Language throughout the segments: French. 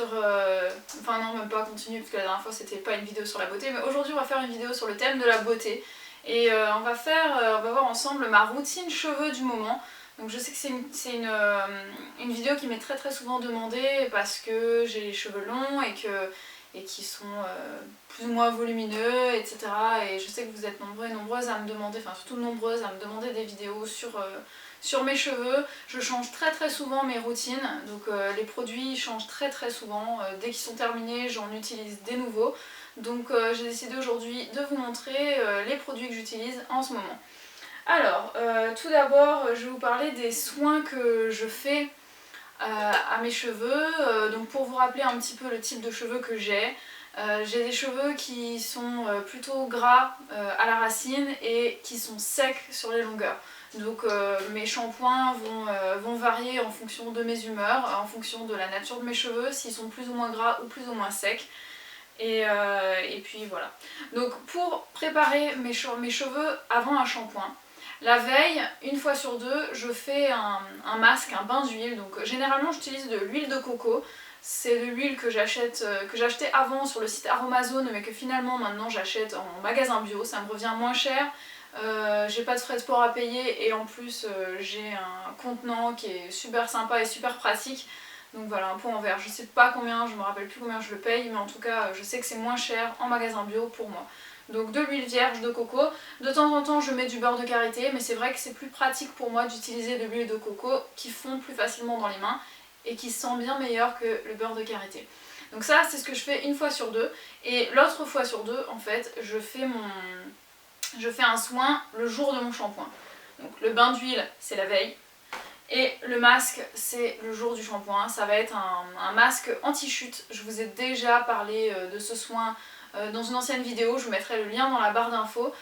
sur... Enfin non, même pas continue, parce que la dernière fois c'était pas une vidéo sur la beauté, mais aujourd'hui on va faire une vidéo sur le thème de la beauté. Et on va voir ensemble ma routine cheveux du moment. Donc je sais que c'est une vidéo qui m'est très souvent demandée parce que j'ai les cheveux longs et qui sont plus ou moins volumineux, etc. Et je sais que vous êtes nombreux et nombreuses à me demander, enfin surtout nombreuses à me demander des vidéos sur mes cheveux. Je change très souvent mes routines, donc les produits changent très souvent. Dès qu'ils sont terminés, j'en utilise des nouveaux. Donc j'ai décidé aujourd'hui de vous montrer les produits que j'utilise en ce moment. Alors, tout d'abord, je vais vous parler des soins que je fais à mes cheveux. Donc pour vous rappeler un petit peu le type de cheveux que j'ai des cheveux qui sont plutôt gras à la racine et qui sont secs sur les longueurs. Donc mes shampoings vont varier en fonction de mes humeurs, en fonction de la nature de mes cheveux, s'ils sont plus ou moins gras ou plus ou moins secs. Et puis voilà. Donc pour préparer mes cheveux avant un shampoing, la veille, une fois sur deux, je fais un masque, un bain d'huile. Donc généralement j'utilise de l'huile de coco. C'est de l'huile que j'achetais avant sur le site Aromazone, mais que finalement maintenant j'achète en magasin bio. Ça me revient moins cher. J'ai pas de frais de port à payer et en plus j'ai un contenant qui est super sympa et super pratique. Donc voilà, un pot en verre. Je sais pas combien, je me rappelle plus combien je le paye, mais en tout cas je sais que c'est moins cher en magasin bio pour moi. Donc de l'huile vierge de coco. De temps en temps je mets du beurre de karité, mais c'est vrai que c'est plus pratique pour moi d'utiliser de l'huile de coco qui fond plus facilement dans les mains et qui sent bien meilleur que le beurre de karité. Donc ça c'est ce que je fais une fois sur deux. Et l'autre fois sur deux, en fait, je fais un soin le jour de mon shampoing. Donc le bain d'huile c'est la veille. Et le masque, c'est le jour du shampoing. Ça va être un masque anti-chute. Je vous ai déjà parlé de ce soin dans une ancienne vidéo. Je vous mettrai le lien dans la barre d'infos.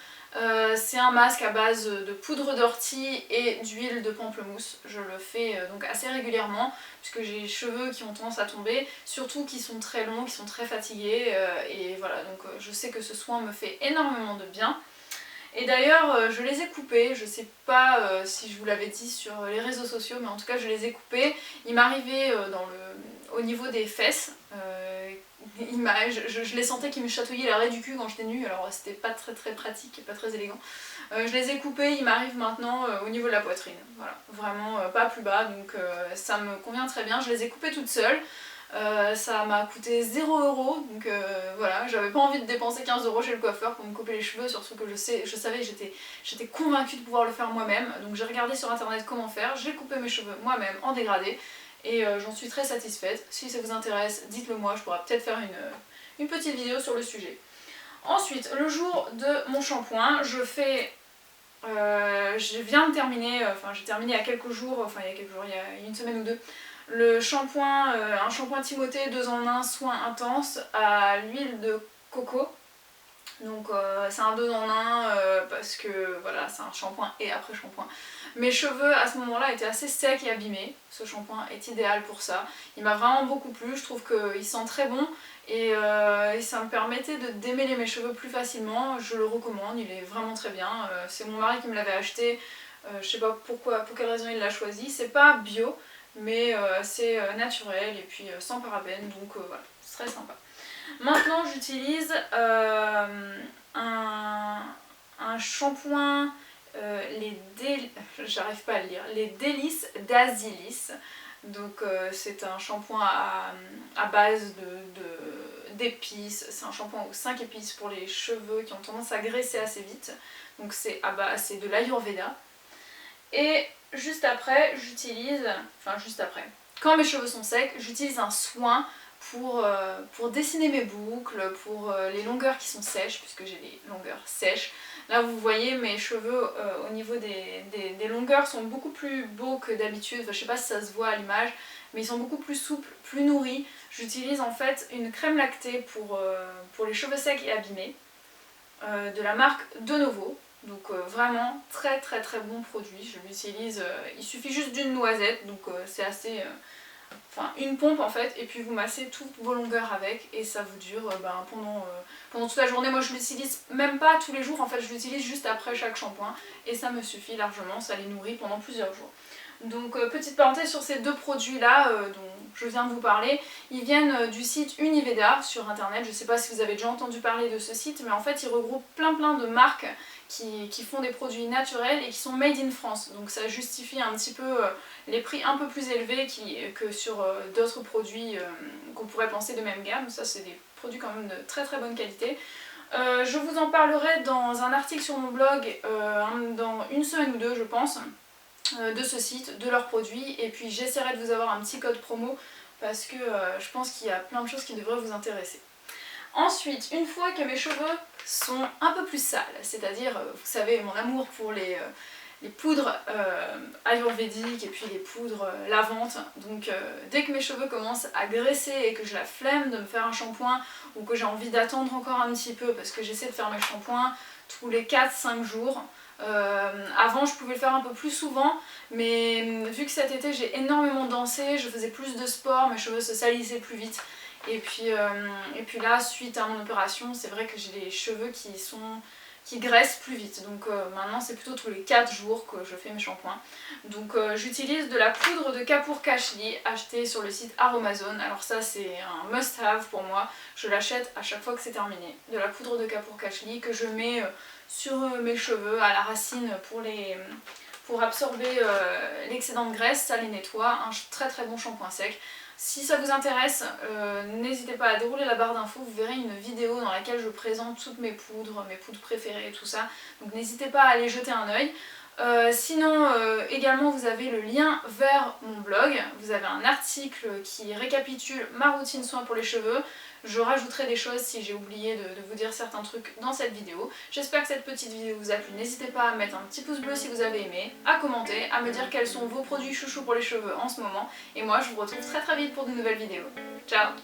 C'est un masque à base de poudre d'ortie et d'huile de pamplemousse. Je le fais donc assez régulièrement puisque j'ai les cheveux qui ont tendance à tomber, surtout qui sont très longs, qui sont très fatigués. Et voilà, donc je sais que ce soin me fait énormément de bien. Et d'ailleurs je les ai coupés, je sais pas si je vous l'avais dit sur les réseaux sociaux, mais en tout cas je les ai coupés. Il m'arrivait au niveau des fesses, je les sentais qui me chatouillaient l'arrêt du cul quand j'étais nue, alors c'était pas très pratique et pas très élégant. Je les ai coupés, il m'arrive maintenant au niveau de la poitrine, voilà, vraiment pas plus bas, donc ça me convient très bien. Je les ai coupés toute seule. Ça m'a coûté 0 €, donc voilà, j'avais pas envie de dépenser 15 € chez le coiffeur pour me couper les cheveux, surtout que je savais que j'étais convaincue de pouvoir le faire moi-même, donc j'ai regardé sur internet comment faire, j'ai coupé mes cheveux moi-même en dégradé, et j'en suis très satisfaite. Si ça vous intéresse, dites-le moi, je pourrais peut-être faire une petite vidéo sur le sujet. Ensuite, le jour de mon shampoing, je viens de terminer, enfin j'ai terminé il y a quelques jours, il y a une semaine ou deux, le shampoing, un shampoing Timothée 2 en 1 soin intense à l'huile de coco. Donc c'est un 2 en 1 parce que voilà, c'est un shampoing et après shampoing. Mes cheveux à ce moment-là étaient assez secs et abîmés. Ce shampoing est idéal pour ça. Il m'a vraiment beaucoup plu, je trouve qu'il sent très bon et ça me permettait de démêler mes cheveux plus facilement. Je le recommande, il est vraiment très bien. C'est mon mari qui me l'avait acheté, je sais pas pourquoi, pour quelle raison il l'a choisi. C'est pas bio, mais c'est naturel et puis sans parabènes, donc voilà, c'est très sympa. Maintenant j'utilise un shampoing, j'arrive pas à le lire, les délices d'Azilis. Donc c'est un shampoing à base d'épices, c'est un shampoing aux 5 épices pour les cheveux qui ont tendance à graisser assez vite. Donc c'est de l'Ayurveda. Et juste après, quand mes cheveux sont secs, j'utilise un soin pour dessiner mes boucles, pour les longueurs qui sont sèches, puisque j'ai les longueurs sèches. Là vous voyez mes cheveux au niveau des longueurs sont beaucoup plus beaux que d'habitude, enfin, je sais pas si ça se voit à l'image, mais ils sont beaucoup plus souples, plus nourris. J'utilise en fait une crème lactée pour les cheveux secs et abîmés, de la marque De Novo. Donc vraiment très bon produit, je l'utilise, il suffit juste d'une noisette, donc c'est assez... Enfin une pompe en fait, et puis vous massez toutes vos longueurs avec et ça vous dure pendant toute la journée. Moi je l'utilise même pas tous les jours, en fait je l'utilise juste après chaque shampoing et ça me suffit largement, ça les nourrit pendant plusieurs jours. Donc petite parenthèse sur ces deux produits là dont je viens de vous parler, ils viennent du site Univeda sur internet. Je ne sais pas si vous avez déjà entendu parler de ce site, mais en fait ils regroupent plein de marques qui font des produits naturels et qui sont made in France. Donc ça justifie un petit peu les prix un peu plus élevés que sur d'autres produits qu'on pourrait penser de même gamme. Ça c'est des produits quand même de très bonne qualité. Je vous en parlerai dans un article sur mon blog dans une semaine ou deux je pense, de ce site, de leurs produits, et puis j'essaierai de vous avoir un petit code promo parce que je pense qu'il y a plein de choses qui devraient vous intéresser. Ensuite, une fois que mes cheveux sont un peu plus sales, c'est-à-dire, vous savez, mon amour pour les poudres ayurvédiques et puis les poudres lavantes, donc dès que mes cheveux commencent à graisser et que j'ai la flemme de me faire un shampoing ou que j'ai envie d'attendre encore un petit peu parce que j'essaie de faire mes shampoings tous les 4-5 jours, avant je pouvais le faire un peu plus souvent, mais vu que cet été j'ai énormément dansé, je faisais plus de sport, mes cheveux se salissaient plus vite. Et puis là, suite à mon opération, c'est vrai que j'ai les cheveux qui graissent plus vite. Donc maintenant c'est plutôt tous les 4 jours que je fais mes shampoings. Donc j'utilise de la poudre de Kapoor Kashli achetée sur le site Aromazone. Alors ça c'est un must have pour moi, je l'achète à chaque fois que c'est terminé. De la poudre de Kapoor Kashli que je mets sur mes cheveux à la racine pour absorber l'excédent de graisse, ça les nettoie. Un très bon shampoing sec. Si ça vous intéresse, n'hésitez pas à dérouler la barre d'infos, vous verrez une vidéo dans laquelle je présente toutes mes poudres préférées et tout ça. Donc n'hésitez pas à aller jeter un œil. Sinon, également vous avez le lien vers mon blog. Vous avez un article qui récapitule ma routine soins pour les cheveux. Je rajouterai des choses si j'ai oublié de vous dire certains trucs dans cette vidéo. J'espère que cette petite vidéo vous a plu. N'hésitez pas à mettre un petit pouce bleu si vous avez aimé, à commenter, à me dire quels sont vos produits chouchous pour les cheveux en ce moment. Et moi je vous retrouve très vite pour de nouvelles vidéos. Ciao!